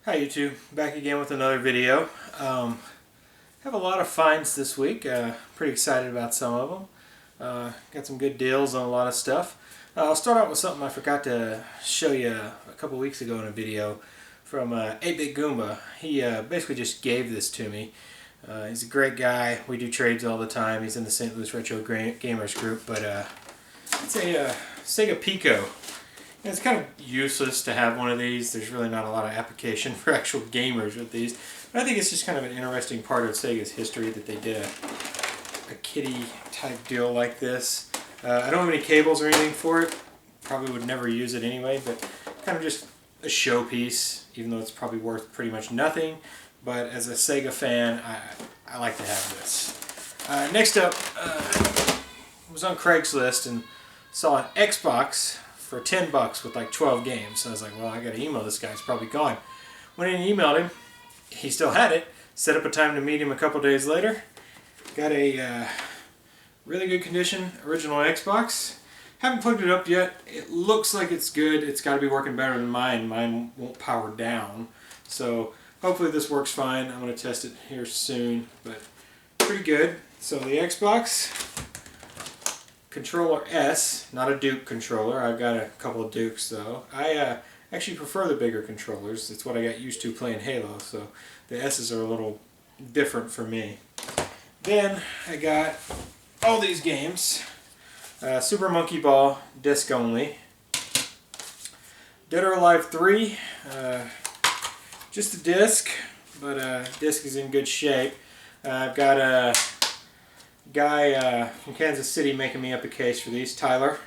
Hi YouTube, back again with another video. Have a lot of finds this week. Pretty excited about some of them. Got some good deals on a lot of stuff. I'll start out with something I forgot to show you a couple weeks ago in a video from 8-Bit Goomba. He basically just gave this to me. He's a great guy. We do trades all the time. He's in the St. Louis Retro Gamers group, but it's a Sega Pico. It's kind of useless to have one of these. There's really not a lot of application for actual gamers with these. But I think it's just kind of an interesting part of Sega's history that they did a kitty type deal like this. I don't have any cables or anything for it. Probably would never use it anyway, but kind of just a showpiece, even though it's probably worth pretty much nothing. But as a Sega fan, I like to have this. Next up, I was on Craigslist and saw an Xbox for $10 with like 12 games. So I was like, well, I gotta email this guy. He's probably gone. Went in and emailed him. He still had it. Set up a time to meet him a couple days later. Got a really good condition original Xbox. Haven't plugged it up yet. It looks like it's good. It's got to be working better than mine. Mine won't power down. So hopefully this works fine. I'm going to test it here soon. But pretty good. So the Xbox controller S, not a Duke controller. I've got a couple of Dukes though. I actually prefer the bigger controllers. It's what I got used to playing Halo, so the S's are a little different for me. Then I got all these games. Super Monkey Ball, disc only. Dead or Alive 3, just a disc, but disc is in good shape. I've got a guy from Kansas City making me up a case for these, Tyler.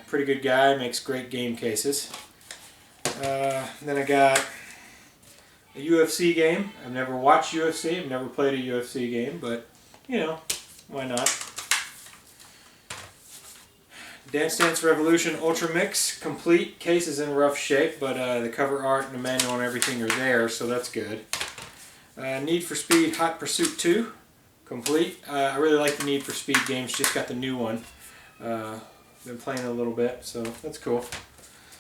Pretty good guy, makes great game cases. Then I got a UFC game. I've never watched UFC, I've never played a UFC game, but you know, why not? Dance Dance Revolution Ultra Mix complete. Case is in rough shape, but the cover art and the manual and everything are there, so that's good. Need for Speed Hot Pursuit 2 complete. I really like the Need for Speed games, just got the new one. Been playing a little bit, so that's cool.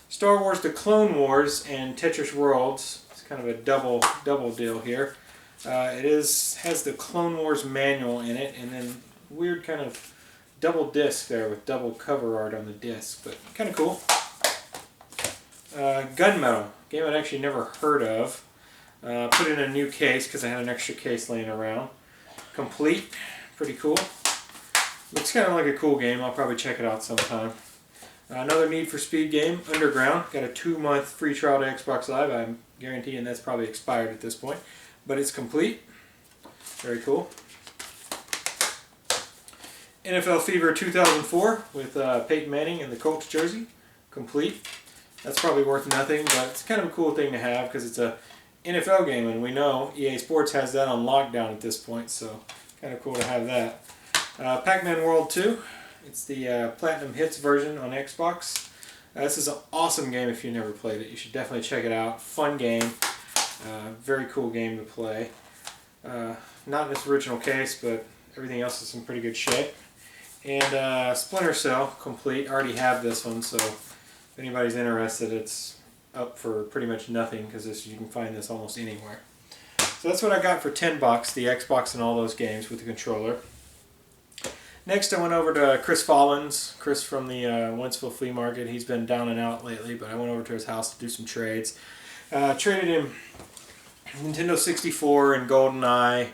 Star Wars The Clone Wars and Tetris Worlds. It's kind of a double deal here. It has the Clone Wars manual in it, and then weird kind of double disc there with double cover art on the disc, but kind of cool. Gunmetal, game I'd actually never heard of. Put in a new case because I had an extra case laying around. Complete, pretty cool. Looks kind of like a cool game. I'll probably check it out sometime. Another Need for Speed game, Underground. Got a 2-month free trial to Xbox Live. I'm guaranteeing that's probably expired at this point, but it's complete. Very cool. NFL Fever 2004 with Peyton Manning in the Colts jersey, complete. That's probably worth nothing, but it's kind of a cool thing to have because it's a NFL game, and we know EA Sports has that on lockdown at this point, so kind of cool to have that. Pac-Man World 2, it's the Platinum Hits version on Xbox. This is an awesome game if you never played it. You should definitely check it out. Fun game, very cool game to play. Not in its original case, but everything else is in pretty good shape. And Splinter Cell complete. I already have this one, so if anybody's interested, it's up for pretty much nothing because you can find this almost anywhere. So that's what I got for $10, the Xbox and all those games with the controller. Next I went over to Chris Follins, Chris from the Wentzville Flea Market. He's been down and out lately, but I went over to his house to do some trades. Traded him Nintendo 64 and GoldenEye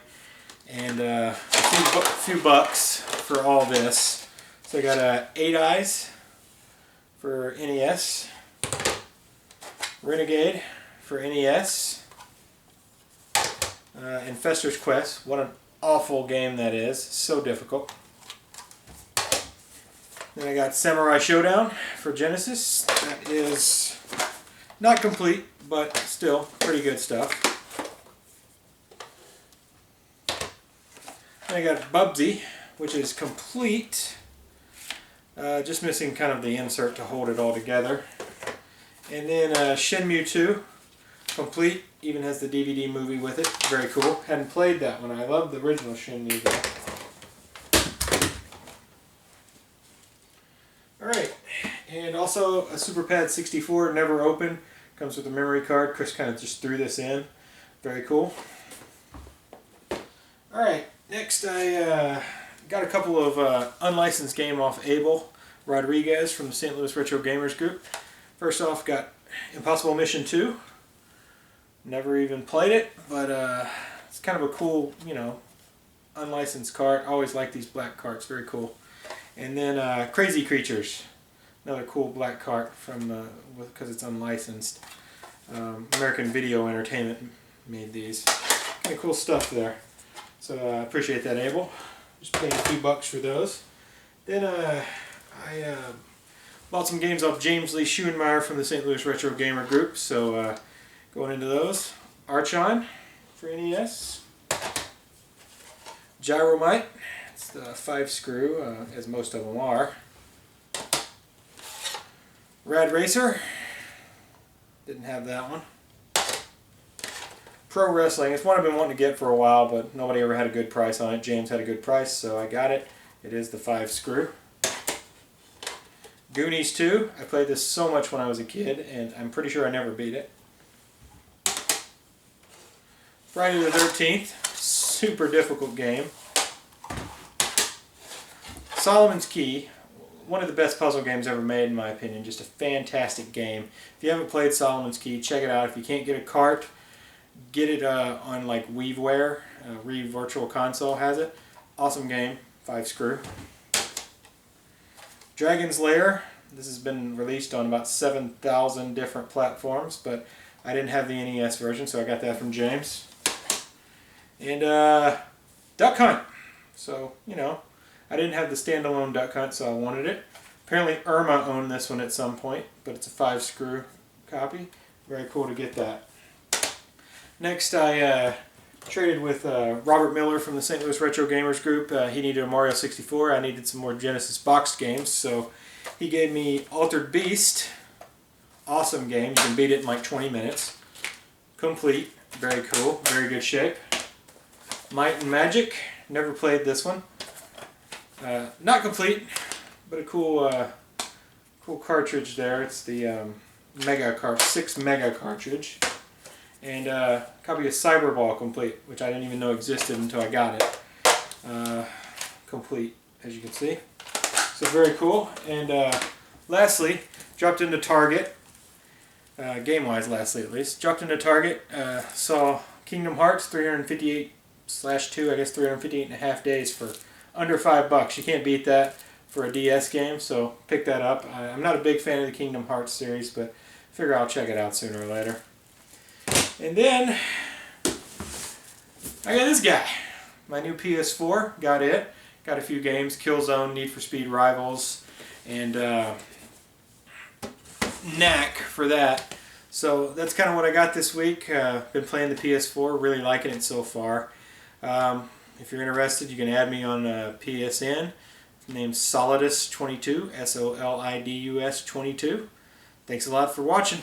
and a few bucks for all this. So I got 8 Eyes for NES. Renegade for NES, and Fester's Quest. What an awful game that is. So difficult. Then I got Samurai Showdown for Genesis. That is not complete, but still pretty good stuff. Then I got Bubsy, which is complete. Just missing kind of the insert to hold it all together. And then Shenmue 2, complete, even has the DVD movie with it. Very cool. Hadn't played that one. I love the original Shenmue though. Alright, and also a Super Pad 64, never opened. Comes with a memory card. Chris kind of just threw this in. Very cool. Alright, next I got a couple of unlicensed game off Abel Rodriguez from the St. Louis Retro Gamers Group. First off, got Impossible Mission 2. Never even played it, but it's kind of a cool, you know, unlicensed cart. I always like these black carts, very cool. And then Crazy Creatures, another cool black cart from because it's unlicensed. American Video Entertainment made these. Kind of cool stuff there. So I appreciate that, Abel. Just paying a few bucks for those. Then I bought some games off James Lee Schoenmeyer from the St. Louis Retro Gamer Group. So going into those. Archon for NES. Gyromite. It's the 5-screw, as most of them are. Rad Racer. Didn't have that one. Pro Wrestling. It's one I've been wanting to get for a while, but nobody ever had a good price on it. James had a good price, so I got it. It is the 5-screw. Goonies 2. I played this so much when I was a kid, and I'm pretty sure I never beat it. Friday the 13th. Super difficult game. Solomon's Key. One of the best puzzle games ever made, in my opinion. Just a fantastic game. If you haven't played Solomon's Key, check it out. If you can't get a cart, get it on like WeaveWare. Wii Virtual Console has it. Awesome game. 5-screw. Dragon's Lair. This has been released on about 7,000 different platforms, but I didn't have the NES version, so I got that from James. And Duck Hunt. So, you know, I didn't have the standalone Duck Hunt, so I wanted it. Apparently Irma owned this one at some point, but it's a 5-screw copy. Very cool to get that. Next, I traded with Robert Miller from the St. Louis Retro Gamers Group. He needed a Mario 64. I needed some more Genesis boxed games, so he gave me Altered Beast. Awesome game. You can beat it in like 20 minutes. Complete. Very cool. Very good shape. Might and Magic. Never played this one. Not complete, but a cool cool cartridge there. It's the Mega 6 Mega cartridge. And a copy of Cyberball complete, which I didn't even know existed until I got it. Complete, as you can see. So very cool. And lastly, dropped into Target, game-wise lastly at least, dropped into Target, saw Kingdom Hearts 358/2, I guess 358.5 days for under $5. You can't beat that for a DS game, so pick that up. I'm not a big fan of the Kingdom Hearts series, but I figure I'll check it out sooner or later. And then I got this guy, my new PS4. Got it. Got a few games: Killzone, Need for Speed Rivals, and Knack for that. So that's kind of what I got this week. Been playing the PS4, really liking it so far. If you're interested, you can add me on PSN. Name's Solidus22, SOLIDUS 22. Thanks a lot for watching.